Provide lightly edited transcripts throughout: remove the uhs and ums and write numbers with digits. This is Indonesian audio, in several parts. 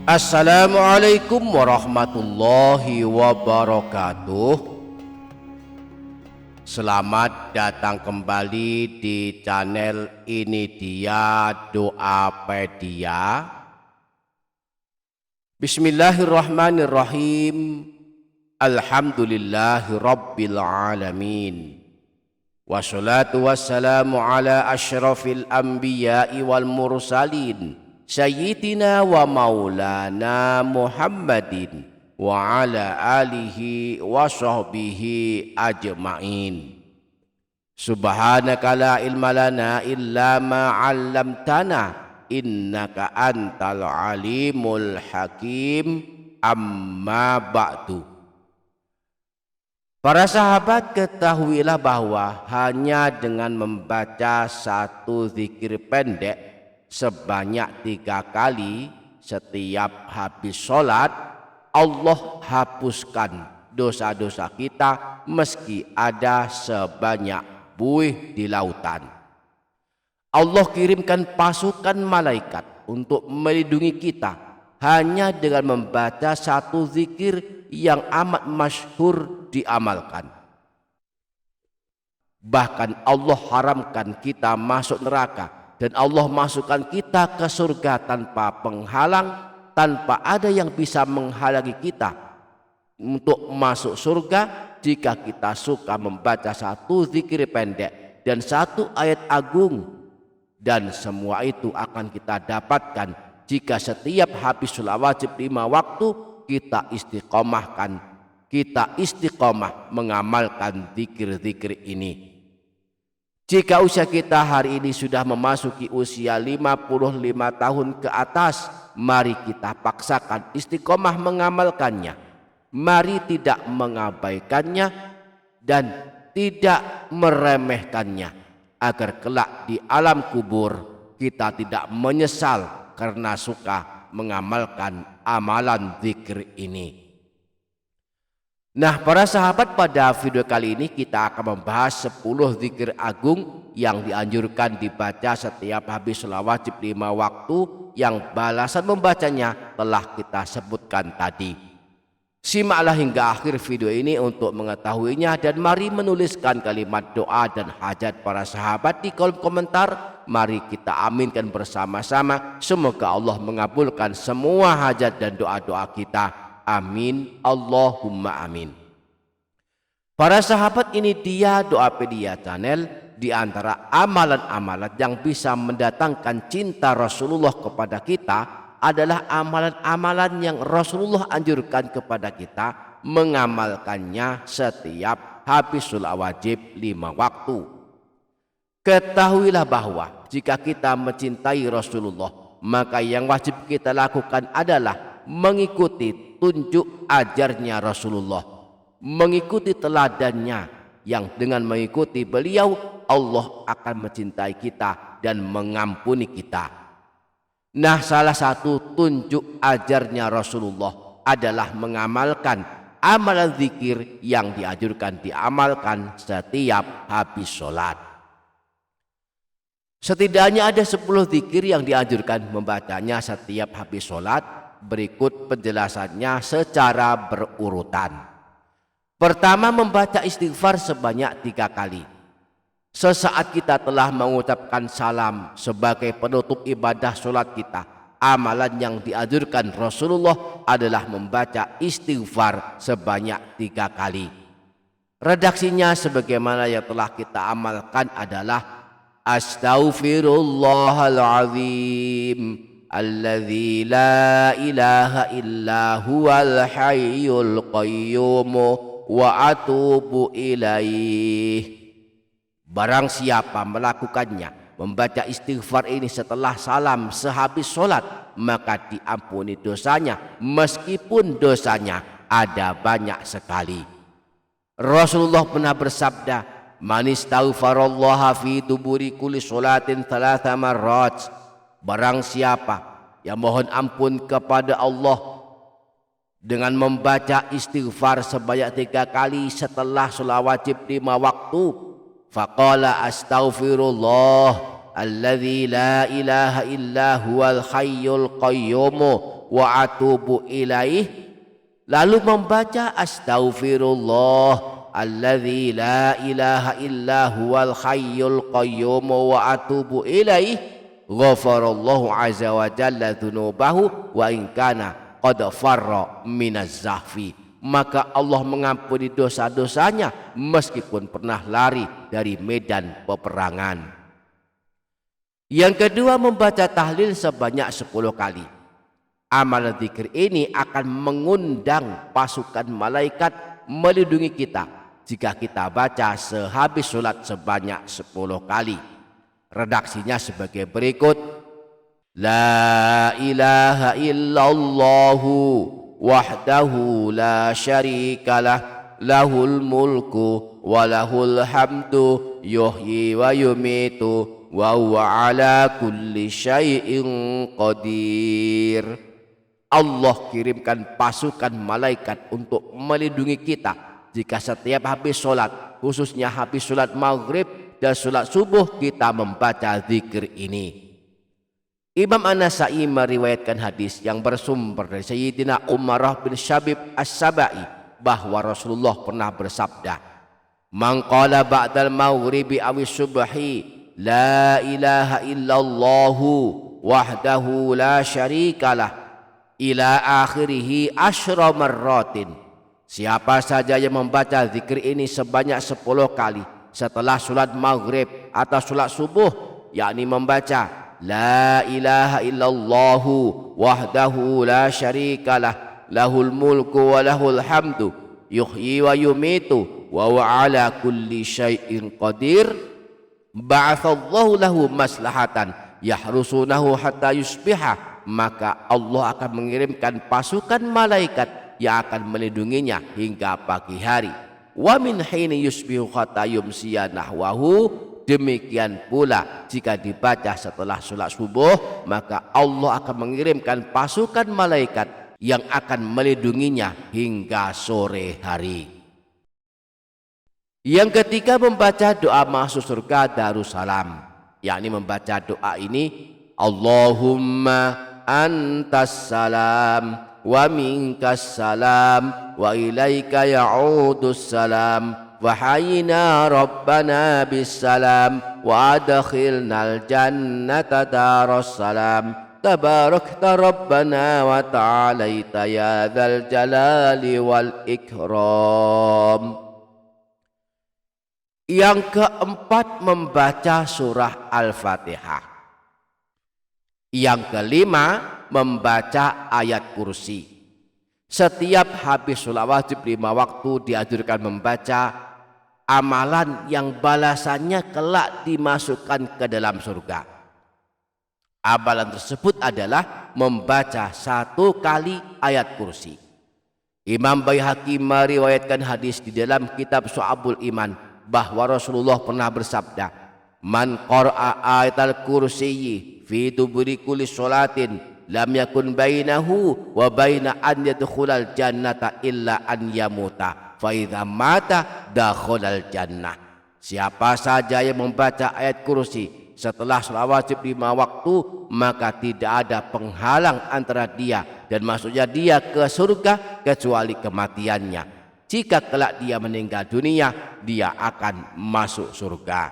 Assalamualaikum warahmatullahi wabarakatuh. Selamat datang kembali di channel Ini Dia Doapedia. Bismillahirrahmanirrahim. Alhamdulillahi rabbil alamin. Wassalatu wassalamu ala asyrafil anbiya'i wal mursalin Sayyidina wa maulana Muhammadin wa ala alihi wa sahbihi ajma'in. Subhanaka la ilma lana illa ma 'allamtana innaka antal alimul hakim. Amma ba'du. Para sahabat, ketahuilah bahwa hanya dengan membaca satu zikir pendek sebanyak 3 kali setiap habis sholat, Allah hapuskan dosa-dosa kita meski ada sebanyak buih di lautan. Allah kirimkan pasukan malaikat untuk melindungi kita hanya dengan membaca satu zikir yang amat masyhur diamalkan. Bahkan Allah haramkan kita masuk neraka dan Allah masukkan kita ke surga tanpa penghalang, tanpa ada yang bisa menghalangi kita untuk masuk surga jika kita suka membaca satu zikir pendek dan satu ayat agung. Dan semua itu akan kita dapatkan jika setiap habis sholat wajib 5 waktu kita istiqomah mengamalkan zikir-zikir ini. Jika usia kita hari ini sudah memasuki usia 55 tahun ke atas, mari kita paksakan istiqomah mengamalkannya. Mari tidak mengabaikannya dan tidak meremehkannya, agar kelak di alam kubur kita tidak menyesal karena suka mengamalkan amalan zikir ini. Nah, para sahabat, pada video kali ini kita akan membahas 10 zikir agung yang dianjurkan dibaca setiap habis sholat wajib 5 waktu yang balasan membacanya telah kita sebutkan tadi. Simaklah hingga akhir video ini untuk mengetahuinya dan mari menuliskan kalimat doa dan hajat para sahabat di kolom komentar. Mari kita aminkan bersama-sama. Semoga Allah mengabulkan semua hajat dan doa-doa kita. Amin, Allahumma amin. Para sahabat, ini dia Doapedia channel. Di antara amalan-amalan yang bisa mendatangkan cinta Rasulullah kepada kita adalah amalan-amalan yang Rasulullah anjurkan kepada kita mengamalkannya setiap habis sholat wajib 5 waktu. Ketahuilah bahwa jika kita mencintai Rasulullah, maka yang wajib kita lakukan adalah mengikuti tunjuk ajarnya Rasulullah, mengikuti teladannya, yang dengan mengikuti beliau Allah akan mencintai kita dan mengampuni kita. Nah, salah satu tunjuk ajarnya Rasulullah adalah mengamalkan amalan zikir yang dianjurkan diamalkan setiap habis sholat. Setidaknya ada 10 zikir yang dianjurkan membacanya setiap habis sholat. Berikut penjelasannya secara berurutan. Pertama, membaca istighfar sebanyak 3 kali. Sesaat kita telah mengucapkan salam sebagai penutup ibadah sholat kita, amalan yang dianjurkan Rasulullah adalah membaca istighfar sebanyak 3 kali. Redaksinya sebagaimana yang telah kita amalkan adalah Astaghfirullahaladzim alladzi la ilaha illa huwal hayyul qayyum wa atubu ilaih. Barang siapa melakukannya, membaca istighfar ini setelah salam sehabis sholat, maka diampuni dosanya meskipun dosanya ada banyak sekali. Rasulullah pernah bersabda, man istaghfarallaha fi duburi kulli sholatin 3 marrat. Barang siapa yang mohon ampun kepada Allah dengan membaca istighfar sebanyak 3 kali setelah sholat wajib 5 waktu, faqala astaghfirullah alladzi la ilaha illa huwal hayyul qayyum wa atubu ilaih, lalu membaca astaghfirullah alladzi la ilaha illa huwal hayyul qayyum wa atubu ilaih, ghafarallahu azza wa jalla dzunubahu wa in kana qad farra minaz zahfi, maka Allah mengampuni dosa-dosanya meskipun pernah lari dari medan peperangan. Yang kedua, membaca tahlil sebanyak 10 kali. Amal zikir ini akan mengundang pasukan malaikat melindungi kita jika kita baca sehabis sholat sebanyak 10 kali. Redaksinya sebagai berikut: La ilaha illallahu wahdahu la syarikalah, lahul mulku wa lahul hamdu, yuhyi wa yumitu wa huwa ala kulli syai'in qadir. Allah kirimkan pasukan malaikat untuk melindungi kita jika setiap habis sholat, khususnya habis sholat maghrib dan sholat subuh, kita membaca zikir ini. Imam An-Nasa'i meriwayatkan hadis yang bersumber dari Sayyidina Umarah bin Syabib As-Sabai bahwa Rasulullah pernah bersabda, Man qala ba'dal maghribi awis subhi la ilaha illallahu wahdahu la syarikalah ila akhirih asyra marratin. Siapa saja yang membaca zikir ini sebanyak 10 kali setelah sholat maghrib atau sholat subuh, yakni membaca la ilaha illallahu wahdahu la syarikalah, lahul mulku wa lahul hamdu, yuhyi wa yumitu wa huwa ala kulli syai'in qadir, ba'athallahu lahu maslahatan yahrusunahu hatta yusbiha, maka Allah akan mengirimkan pasukan malaikat yang akan melindunginya hingga pagi hari. Wa min hini yusbihu hatta yumsiya nahwahu, demikian pula jika dibaca setelah sholat subuh, maka Allah akan mengirimkan pasukan malaikat yang akan melindunginya hingga sore hari. Yang ketiga, membaca doa masuk surga Darussalam, yakni membaca doa ini: Allahumma antas salam wa minkas salam wa ilaika ya'udus salam wa hayyina rabbana bis salam wa adkhilnal jannata daras salam tabarakta rabbana wa ta'alaita ya dzal jalali wal ikram. Yang keempat, membaca surah Al-Fatihah. Yang kelima, membaca ayat kursi. Setiap habis sholat wajib 5 waktu dianjurkan membaca amalan yang balasannya kelak dimasukkan ke dalam surga. Amalan tersebut adalah membaca 1 kali ayat kursi. Imam Baihaqi meriwayatkan hadis di dalam kitab Syu'abul Iman bahwa Rasulullah pernah bersabda, Man qara'a ayatal kursiyyi fi duburi kulli sholatin lam yakun bainahu wa baina an yadkhulal jannata illa an yamuta fa idza mata dakhalal jannah. Siapa saja yang membaca ayat kursi setelah sholat wajib 5 waktu, maka tidak ada penghalang antara dia dan masuknya dia ke surga kecuali kematiannya. Jika kelak dia meninggal dunia, dia akan masuk surga.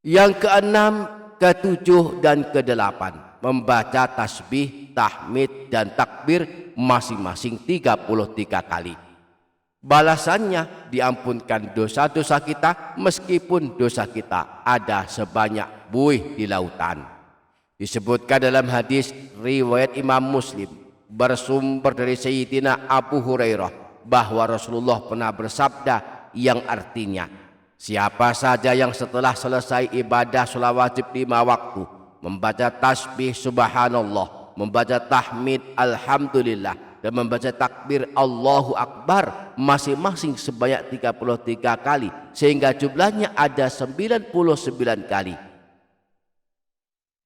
Yang keenam, ketujuh, dan kedelapan, membaca tasbih, tahmid, dan takbir masing-masing 33 kali. Balasannya diampunkan dosa-dosa kita meskipun dosa kita ada sebanyak buih di lautan. Disebutkan dalam hadis riwayat Imam Muslim bersumber dari Sayyidina Abu Hurairah bahwa Rasulullah pernah bersabda yang artinya, siapa saja yang setelah selesai ibadah sholat wajib 5 waktu membaca tasbih subhanallah, membaca tahmid alhamdulillah, dan membaca takbir Allahu Akbar masing-masing sebanyak 33 kali, sehingga jumlahnya ada 99 kali.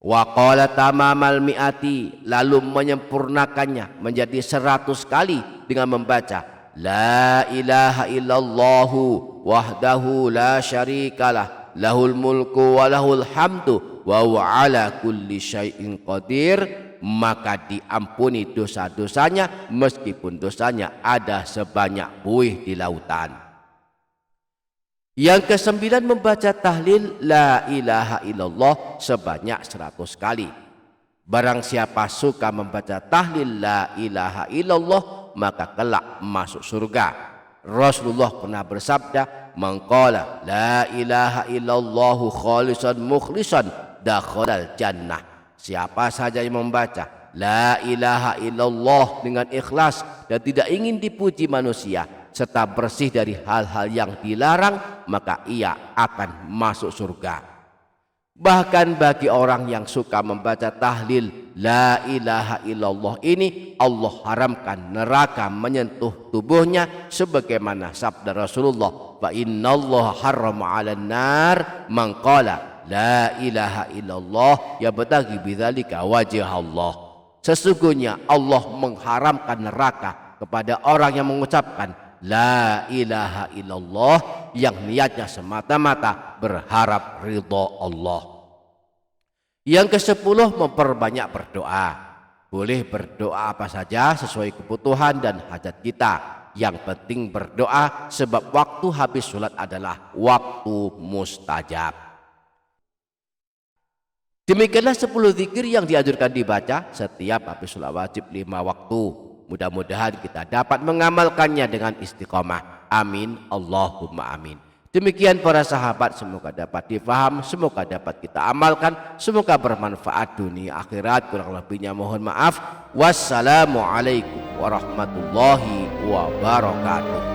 Wa qala tamamal mi'ati, lalu menyempurnakannya menjadi 100 kali dengan membaca La ilaha illallahu wahdahu la syarikalah, lahul mulku wa lahul hamdu wa huwa ala kulli syai'in qadir, maka diampuni dosa-dosanya meskipun dosanya ada sebanyak buih di lautan. Yang kesembilan, membaca tahlil la ilaha illallah sebanyak 100 kali. Barang siapa suka membaca tahlil la ilaha illallah maka kelak masuk surga. Rasulullah pernah bersabda, "Man qala la ilaha illallah khalisan mukhlisan dakhalal jannah." Siapa saja yang membaca la ilaha illallah dengan ikhlas dan tidak ingin dipuji manusia serta bersih dari hal-hal yang dilarang, maka ia akan masuk surga. Bahkan bagi orang yang suka membaca tahlil la ilaha illallah ini, Allah haramkan neraka menyentuh tubuhnya sebagaimana sabda Rasulullah, "Fa innallaha harrama 'alan nar man qala la ilaha illallah yabtaghi bidzalika wajh Allah." Sesungguhnya Allah mengharamkan neraka kepada orang yang mengucapkan la ilaha illallah yang niatnya semata-mata berharap ridha Allah. Yang ke-10, memperbanyak berdoa. Boleh berdoa apa saja sesuai kebutuhan dan hajat kita. Yang penting berdoa, sebab waktu habis sholat adalah waktu mustajab. Demikianlah 10 zikir yang dianjurkan dibaca setiap habis sholat wajib 5 waktu. Mudah-mudahan kita dapat mengamalkannya dengan istiqomah. Amin, Allahumma amin. Demikian para sahabat, semoga dapat difaham, semoga dapat kita amalkan, semoga bermanfaat dunia akhirat. Kurang lebihnya mohon maaf. Wassalamualaikum warahmatullahi wabarakatuh.